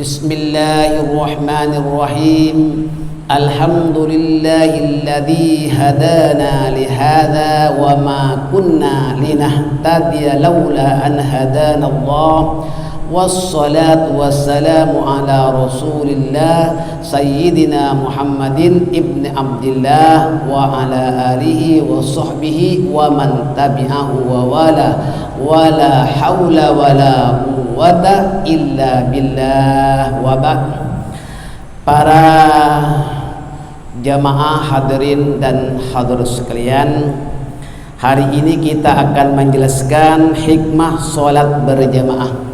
Bismillahirrahmanirrahim. Alhamdulillahilladzi hadana lihadza wa ma kunna linahtadiya laula an hadana Allah. Wassalatu wassalamu ala rasulillah sayyidina Muhammadin ibni Abdillah wa ala alihi wa sahbihi wa man tabi'ahu wa wala hawla wala quwwata illa billah wa ba'd. Para jamaah hadirin dan hadirat sekalian, hari ini kita akan menjelaskan hikmah solat berjamaah.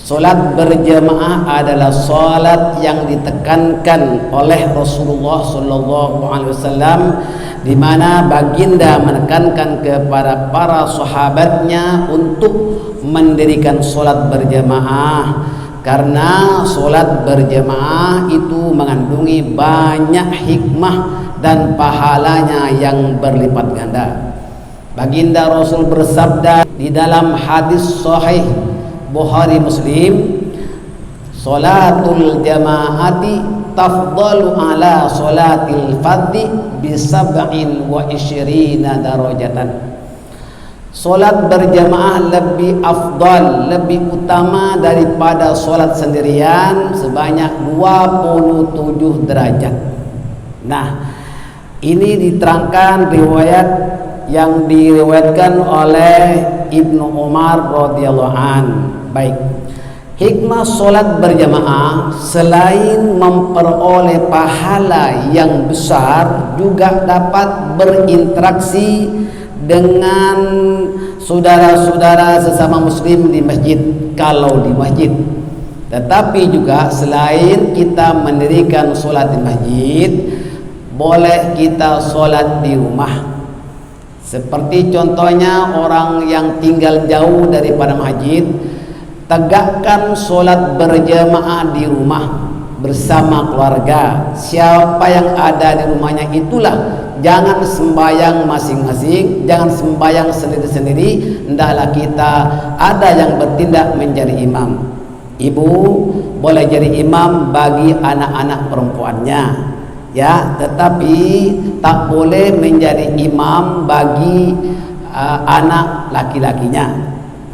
Solat berjamaah adalah solat yang ditekankan oleh Rasulullah SAW, di mana baginda menekankan kepada para sahabatnya untuk mendirikan solat berjamaah, karena solat berjamaah itu mengandungi banyak hikmah dan pahalanya yang berlipat ganda. Baginda Rasul bersabda di dalam hadis sahih Bukhari Muslim, "Salatul jamaati tafdalu ala salatil fardhi bi 27 darajatan." Salat berjamaah lebih afdal, lebih utama daripada salat sendirian sebanyak 27 derajat. Nah, ini diterangkan riwayat yang diriwayatkan oleh Ibnu Umar radhiyallahu an. Baik, hikmah solat berjamaah selain memperoleh pahala yang besar, juga dapat berinteraksi dengan saudara-saudara sesama muslim di masjid kalau di masjid. Tetapi juga selain kita mendirikan solat di masjid, boleh kita solat di rumah. Seperti contohnya orang yang tinggal jauh daripada masjid, tegakkan solat berjamaah di rumah bersama keluarga. Siapa yang ada di rumahnya itulah, jangan sembahyang masing-masing, jangan sembahyang sendiri-sendiri. Hendaklah kita ada yang bertindak menjadi imam. Ibu boleh jadi imam bagi anak-anak perempuannya, ya, tetapi tak boleh menjadi imam bagi anak laki-lakinya.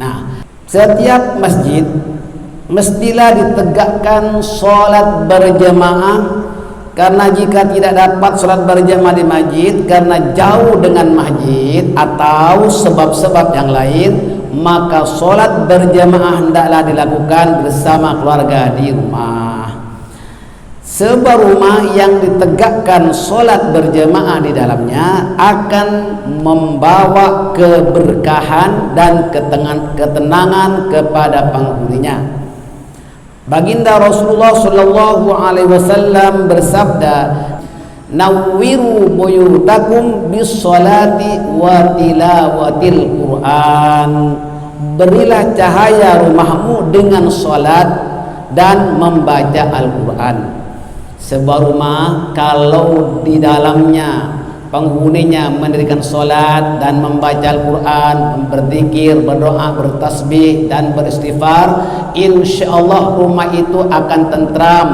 Nah, setiap masjid mestilah ditegakkan solat berjamaah, karena jika tidak dapat solat berjamaah di masjid karena jauh dengan masjid atau sebab-sebab yang lain, maka solat berjamaah hendaklah dilakukan bersama keluarga di rumah. Sebuah rumah yang ditegakkan solat berjamaah di dalamnya akan membawa keberkahan dan ketenangan kepada penghuninya. Baginda Rasulullah SAW bersabda, "Nawwiru buyutakum bis salati wa tilawatil Quran." Berilah cahaya rumahmu dengan salat dan membaca Al-Quran. Sebuah rumah kalau di dalamnya penghuninya mendirikan solat dan membaca Al-Quran, berzikir, berdoa, bertasbih dan beristighfar, insyaallah rumah itu akan tentram.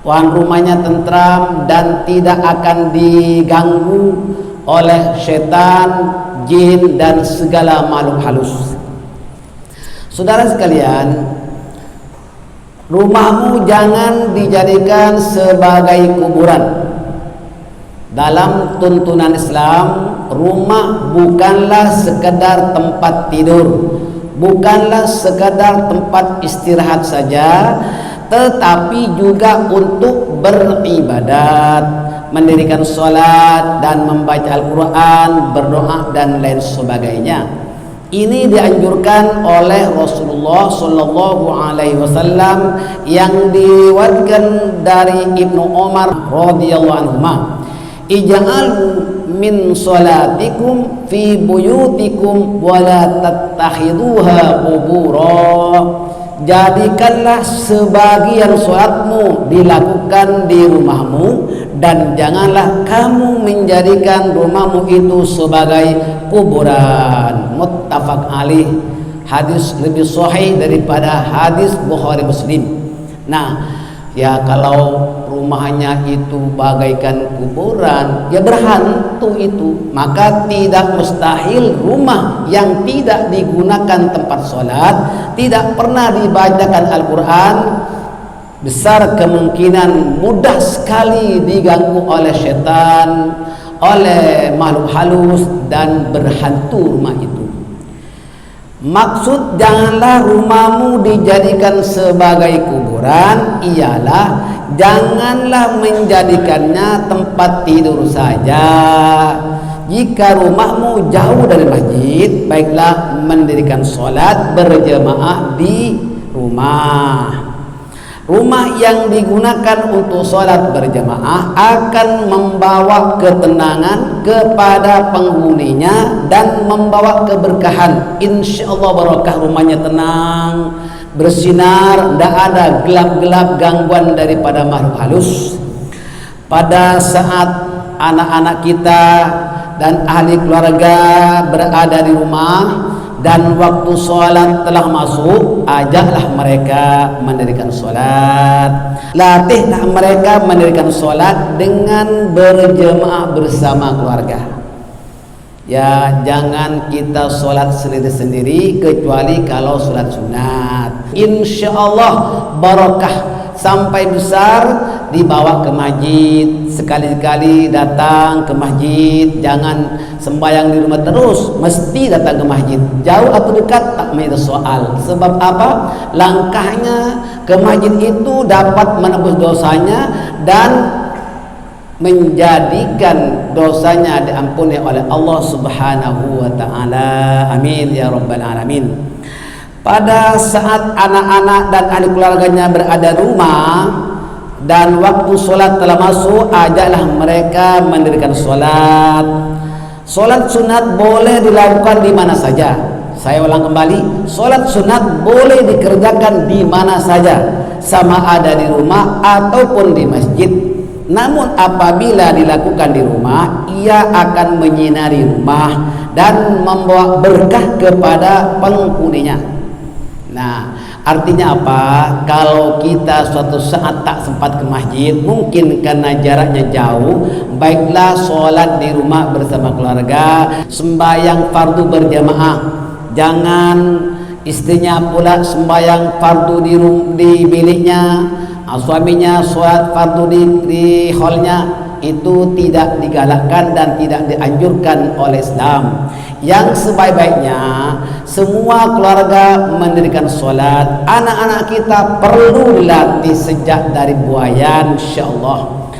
Rumahnya tentram dan tidak akan diganggu oleh setan, jin dan segala makhluk halus. Saudara sekalian, rumahmu jangan dijadikan sebagai kuburan. Dalam tuntunan Islam, rumah bukanlah sekedar tempat tidur, bukanlah sekedar tempat istirahat saja, tetapi juga untuk beribadat, mendirikan sholat dan membaca Al-Quran, berdoa dan lain sebagainya. Ini dianjurkan oleh Rasulullah SAW yang diriwayatkan dari Ibnu Umar radhiyallahu anhu, "Ij'alu min salatikum fi buyutikum wa la tattakhiduha qubura." Jadikanlah sebagian salatmu dilakukan di rumahmu, dan janganlah kamu menjadikan rumahmu itu sebagai kuburan. Muttafaq alaih. Hadis lebih sahih daripada hadis Bukhari Muslim. Nah, ya kalau rumahnya itu bagaikan kuburan, ya berhantu itu, maka tidak mustahil rumah yang tidak digunakan tempat sholat, tidak pernah dibacakan Al-Quran, besar kemungkinan mudah sekali diganggu oleh setan, oleh makhluk halus, dan berhantu rumah itu. Maksud janganlah rumahmu dijadikan sebagai kuburan ialah janganlah menjadikannya tempat tidur saja. Jika rumahmu jauh dari masjid, baiklah mendirikan sholat berjamaah di rumah. Rumah yang digunakan untuk sholat berjamaah akan membawa ketenangan kepada penghuninya dan membawa keberkahan. Insya Allah barakah, rumahnya tenang, bersinar, tidak ada gelap-gelap gangguan daripada makhluk halus. Pada saat anak-anak kita dan ahli keluarga berada di rumah dan waktu sholat telah masuk, ajaklah mereka mendirikan sholat. Latihlah mereka mendirikan sholat dengan berjemaah bersama keluarga. Ya, jangan kita sholat sendiri-sendiri kecuali kalau sholat sunat. Insya Allah barakah sampai besar dibawa ke masjid. Sekali-kali datang ke masjid, jangan sembahyang di rumah terus, mesti datang ke masjid. Jauh atau dekat tak menjadi soal. Sebab apa? Langkahnya ke masjid itu dapat menebus dosanya dan menjadikan dosanya diampuni oleh Allah Subhanahu wa ta'ala. Amin ya rabbal alamin. Pada saat anak-anak dan ahli keluarganya berada di rumah dan waktu sholat telah masuk, ajaklah mereka mendirikan sholat. Sholat sunat boleh dilakukan di mana saja. Saya ulang kembali, sholat sunat boleh dikerjakan di mana saja, sama ada di rumah ataupun di masjid. Namun apabila dilakukan di rumah, ia akan menyinari rumah dan membawa berkah kepada penghuninya. Nah, artinya apa? Kalau kita suatu saat tak sempat ke masjid, mungkin karena jaraknya jauh, baiklah sholat di rumah bersama keluarga, sembahyang fardu berjamaah. Jangan istrinya pula sembahyang fardu di biliknya, suaminya sholat fardu di hallnya. Itu tidak digalakkan dan tidak dianjurkan oleh Islam. Yang sebaik-baiknya semua keluarga mendirikan sholat. Anak-anak kita perlu dilatih sejak dari buayan, insyaallah.